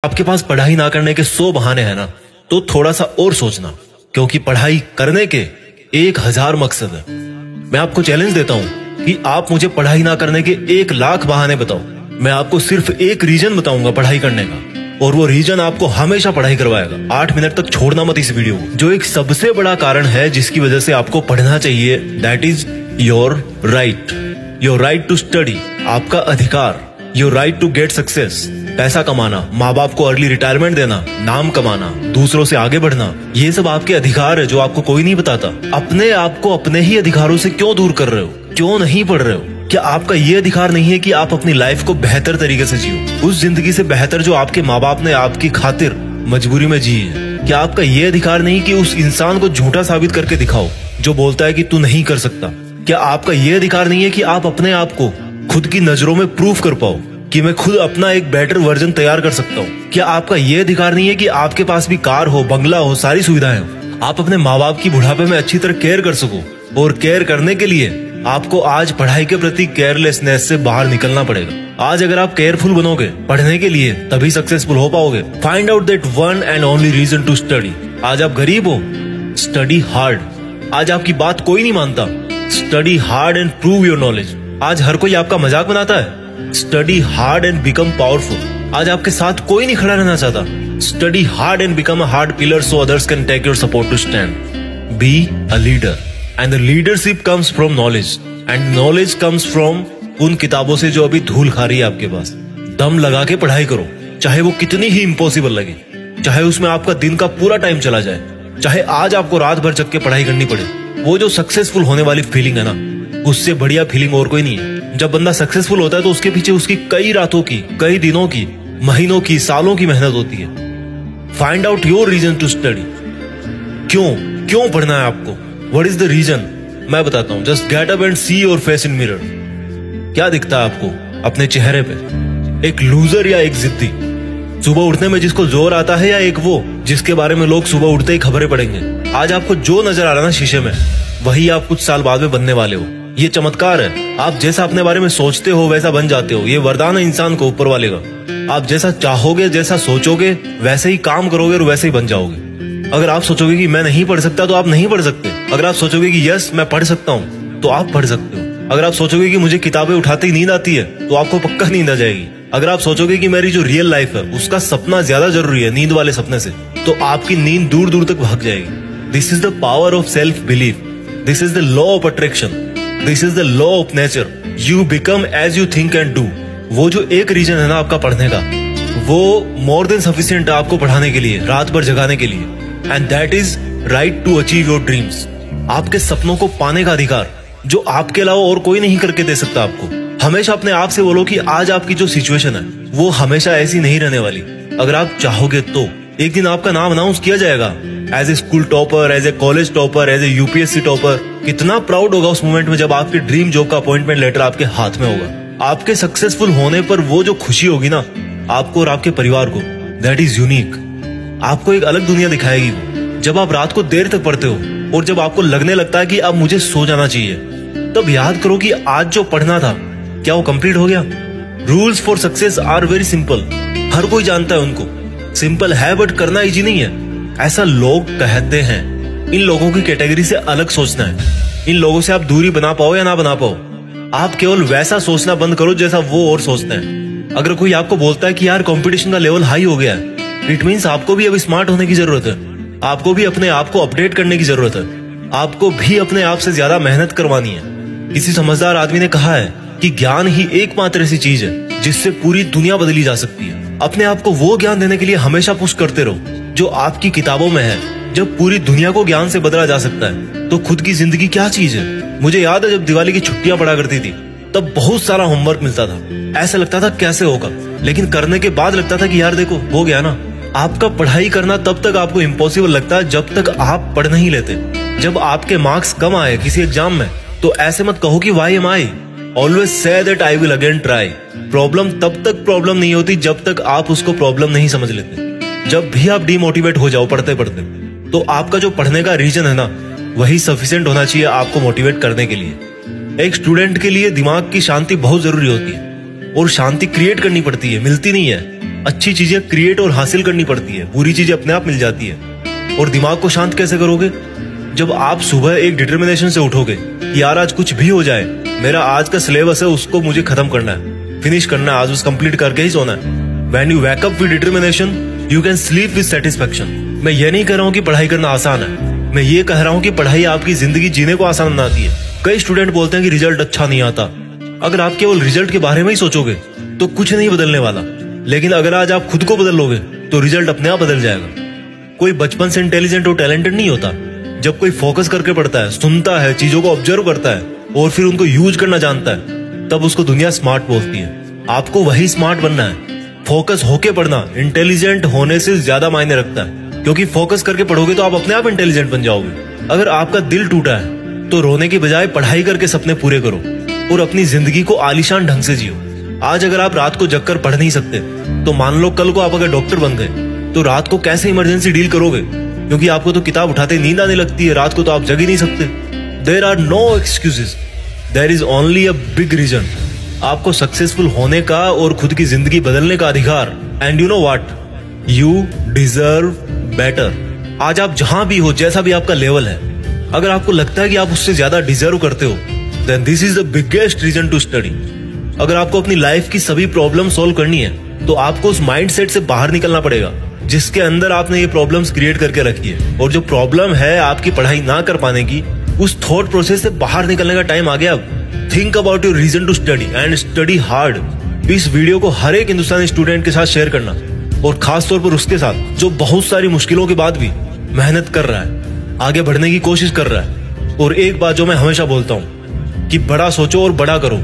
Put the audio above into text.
आपके पास पढ़ाई ना करने के 100 बहाने हैं ना, तो थोड़ा सा और सोचना, क्योंकि पढ़ाई करने के 1000 मकसद है। मैं आपको चैलेंज देता हूं कि आप मुझे पढ़ाई ना करने के 1 लाख बहाने बताओ, मैं आपको सिर्फ एक रीजन बताऊंगा पढ़ाई करने का, और वो रीजन आपको हमेशा पढ़ाई करवाएगा। 8 मिनट तक छोड़ना मत इस वीडियो को। जो एक सबसे बड़ा कारण है जिसकी वजह से आपको पढ़ना चाहिए, that is your right to study. आपका अधिकार, your right to get success. पैसा कमाना, माँ बाप को अर्ली रिटायरमेंट देना, नाम कमाना, दूसरों से आगे बढ़ना, ये सब आपके अधिकार है जो आपको कोई नहीं बताता। अपने आप को अपने ही अधिकारों से क्यों दूर कर रहे हो? क्यों नहीं पढ़ रहे हो? क्या आपका ये अधिकार नहीं है कि आप अपनी लाइफ को बेहतर तरीके से जियो, उस जिंदगी से बेहतर जो आपके माँ बाप ने आपकी खातिर मजबूरी में जी है? क्या आपका ये अधिकार नहीं कि उस इंसान को झूठा साबित करके दिखाओ जो बोलता है कि तू नहीं कर सकता? क्या आपका ये अधिकार नहीं है कि आप अपने आप को खुद की नजरों में प्रूफ कर पाओ कि मैं खुद अपना एक बेटर वर्जन तैयार कर सकता हूँ? क्या आपका ये अधिकार नहीं है कि आपके पास भी कार हो, बंगला हो, सारी सुविधाएं हो, आप अपने माँ बाप की बुढ़ापे में अच्छी तरह केयर कर सको? और केयर करने के लिए आपको आज पढ़ाई के प्रति केयरलेसनेस से बाहर निकलना पड़ेगा। आज अगर आप केयरफुल बनोगे पढ़ने के लिए, तभी सक्सेसफुल हो पाओगे। Find out that one and only reason to study. आज आप गरीब हो, स्टडी हार्ड। आज आपकी बात कोई नहीं मानता, study hard and prove your knowledge. आज हर कोई आपका मजाक बनाता है, study hard and become powerful. आज आपके साथ कोई नहीं खड़ा रहना चाहता, study hard and become a hard pillar so others can take your support to stand. Be a leader and the leadership comes from knowledge and knowledge comes from उन किताबों से जो अभी धूल खा रही है आपके पास। दम लगा के पढ़ाई करो, चाहे वो कितनी ही इम्पॉसिबल लगे, चाहे उसमें आपका दिन का पूरा टाइम चला जाए, चाहे आज आपको रात भर जग के पढ़ाई करनी पड़े। वो जो सक्सेसफुल होने वाली फीलिंग है ना, उससे बढ़िया फीलिंग और कोई नहीं है। जब बंदा सक्सेसफुल होता है तो उसके पीछे उसकी कई रातों की, कई दिनों की, महीनों की, सालों की मेहनत होती है। Find out your reason to study. क्यों पढ़ना है आपको? What is the reason? मैं बताता हूं। Just get up and see your face in mirror. क्या दिखता है आपको अपने चेहरे पे? एक लूजर या एक जिद्दी? सुबह उठने में जिसको जोर आता है, या एक वो जिसके बारे में लोग सुबह उठते ही खबरें पढ़ेंगे? आज आपको जो नजर आ रहा है ना शीशे में, वही आप कुछ साल बाद में बनने वाले हो। ये चमत्कार है। आप जैसा अपने बारे में सोचते हो वैसा बन जाते हो। ये वरदान है इंसान को ऊपर वाले का। आप जैसा चाहोगे, जैसा सोचोगे, वैसे ही काम करोगे और वैसे ही बन जाओगे। अगर आप सोचोगे कि मैं नहीं पढ़ सकता, तो आप नहीं पढ़ सकते। अगर आप सोचोगे कि यस मैं पढ़ सकता हूँ, तो आप पढ़ सकते हो। अगर आप सोचोगे कि मुझे किताबें उठाते ही नींद आती है, तो आपको पक्का नींद आ जाएगी। अगर आप सोचोगे कि मेरी जो रियल लाइफ है उसका सपना ज्यादा जरूरी है नींद वाले सपने से, तो आपकी नींद दूर दूर तक भाग जाएगी। This is the power of self belief. This is the law of attraction. This is the law of nature. You become as you think and do. वो जो एक रीजन है ना आपका पढ़ने का, वो मोर देन सफिशिएंट है आपको पढ़ाने के लिए, रात भर जगाने के लिए। And that is right to achieve your dreams. आपके सपनों को पाने का अधिकार जो आपके अलावा और कोई नहीं करके दे सकता आपको। हमेशा अपने आप से बोलो कि आज आपकी जो सिचुएशन है वो हमेशा ऐसी नहीं रहने वाली। अगर आप चाहोगे तो एक दिन आपका नाम अनाउंस किया जाएगा as a school topper, as a college topper, as a UPSC topper. कितना प्राउड होगा उस मोमेंट में जब आपके ड्रीम जॉब का अपॉइंटमेंट लेटर आपके हाथ में होगा। आपके सक्सेसफुल होने पर वो जो खुशी होगी ना आपको और आपके परिवार को, दैट इज यूनिक। आपको एक अलग दुनिया दिखाएगी वो। जब आप रात को देर तक पढ़ते हो और जब आपको लगने लगता है कि अब मुझे सो जाना चाहिए, तब याद करो कि आज जो पढ़ना था क्या वो कंप्लीट हो गया? Rules for success are very simple. हर कोई जानता है उनको। सिंपल है बट करना इजी नहीं है, ऐसा लोग कहते हैं। इन लोगों की कैटेगरी से अलग सोचना है। इन लोगों से आप दूरी बना पाओ या ना बना पाओ, आप केवल वैसा सोचना बंद करो जैसा वो और सोचते हैं। अगर कोई आपको बोलता है कि यार कंपटीशन का लेवल हाई हो गया है, इट मीन्स आपको भी अब स्मार्ट होने की जरूरत है। आपको भी अपने आप को अपडेट करने की जरूरत है। आपको भी अपने आप से ज्यादा मेहनत करवानी है। किसी समझदार आदमी ने कहा है कि ज्ञान ही एकमात्र ऐसी चीज है जिससे पूरी दुनिया बदली जा सकती है। अपने आप को वो ज्ञान देने के लिए हमेशा पुश करते रहो जो आपकी किताबों में है। जब पूरी दुनिया को ज्ञान से बदला जा सकता है तो खुद की जिंदगी क्या चीज है? मुझे याद है जब दिवाली की छुट्टियां पड़ा करती थी, तब बहुत सारा होमवर्क मिलता था। ऐसा लगता था कैसे होगा, लेकिन करने के बाद लगता था कि यार देखो हो गया ना। आपका पढ़ाई करना तब तक आपको इम्पॉसिबल लगता है जब तक आप पढ़ नहीं लेते। जब आपके मार्क्स कम आए किसी एग्जाम में, तो ऐसे मत कहो कि why am I. Always say that I will again try. Problem तब तक प्रॉब्लम नहीं होती जब तक आप उसको प्रॉब्लम नहीं समझ लेते। जब भी आप डिमोटिवेट हो जाओ पढ़ते पढ़ते, तो आपका जो पढ़ने का रीजन है ना, वही सफिशिएंट होना चाहिए आपको मोटिवेट करने के लिए। एक स्टूडेंट के लिए दिमाग की शांति बहुत जरूरी होती है, और शांति क्रिएट करनी पड़ती है, मिलती नहीं है। अच्छी चीजें क्रिएट और हासिल करनी पड़ती है, बुरी चीजें अपने आप मिल जाती है। और दिमाग को शांत कैसे करोगे? जब आप सुबह एक डिटर्मिनेशन से उठोगे कि यार आज कुछ भी हो जाए, मेरा आज का सिलेबस है उसको मुझे खत्म करना है, फिनिश करना है, आज उस कंप्लीट करके ही सोना है। When you wake up with determination, you can sleep with satisfaction. मैं ये नहीं कह रहा हूँ कि पढ़ाई करना आसान है, मैं ये कह रहा हूँ कि पढ़ाई आपकी जिंदगी जीने को आसान बनाती है। कई स्टूडेंट बोलते हैं कि रिजल्ट अच्छा नहीं आता। अगर आप केवल रिजल्ट के बारे में ही सोचोगे तो कुछ नहीं बदलने वाला, लेकिन अगर आज आप खुद को बदल लोगे तो रिजल्ट अपने आप बदल जाएगा। कोई बचपन से इंटेलिजेंट और टैलेंटेड नहीं होता। जब कोई फोकस करके पढ़ता है, सुनता है, चीजों को ऑब्जर्व करता है और फिर उनको यूज करना जानता है, तब उसको दुनिया स्मार्ट बोलती है। आपको वही स्मार्ट बनना है। फोकस होके पढ़ना इंटेलिजेंट होने से ज्यादा मायने रखता है, क्योंकि फोकस करके पढ़ोगे तो आप अपने आप इंटेलिजेंट बन जाओगे। अगर आपका दिल टूटा है तो रोने की बजाय पढ़ाई करके सपने पूरे करो और अपनी जिंदगी को आलीशान ढंग से जियो। आज अगर आप रात को जगकर पढ़ नहीं सकते तो मान लो कल को आप अगर डॉक्टर बन गए तो रात को कैसे इमरजेंसी डील करोगे? क्योंकि आपको तो किताब उठाते नींद आने लगती है, रात को तो आप जग ही नहीं सकते। There are no excuses, there is only a big reason. आपको सक्सेसफुल होने का और खुद की जिंदगी बदलने का अधिकार। And you know what, you deserve better. आज आप जहां भी हो, जैसा भी आपका लेवल है, अगर आपको लगता है कि आप उससे ज्यादा डिजर्व करते हो, then this is the biggest reason to study. अगर आपको अपनी लाइफ की सभी प्रॉब्लम सॉल्व करनी है तो आपको उस माइंडसेट से बाहर निकलना पड़ेगा जिसके अंदर आपने ये प्रॉब्लम्स क्रिएट करके रखी है। और जो प्रॉब्लम है आपकी पढ़ाई ना कर पाने की, उस थॉट प्रोसेस से बाहर निकलने का टाइम आ गया अब। Think about your reason to study and study hard. इस वीडियो को हर एक हिंदुस्तानी स्टूडेंट के साथ शेयर करना, और खास तौर पर उसके साथ जो बहुत सारी मुश्किलों के बाद भी मेहनत कर रहा है, आगे बढ़ने की कोशिश कर रहा है। और एक बात जो मैं हमेशा बोलता हूँ कि बड़ा सोचो और बड़ा करो।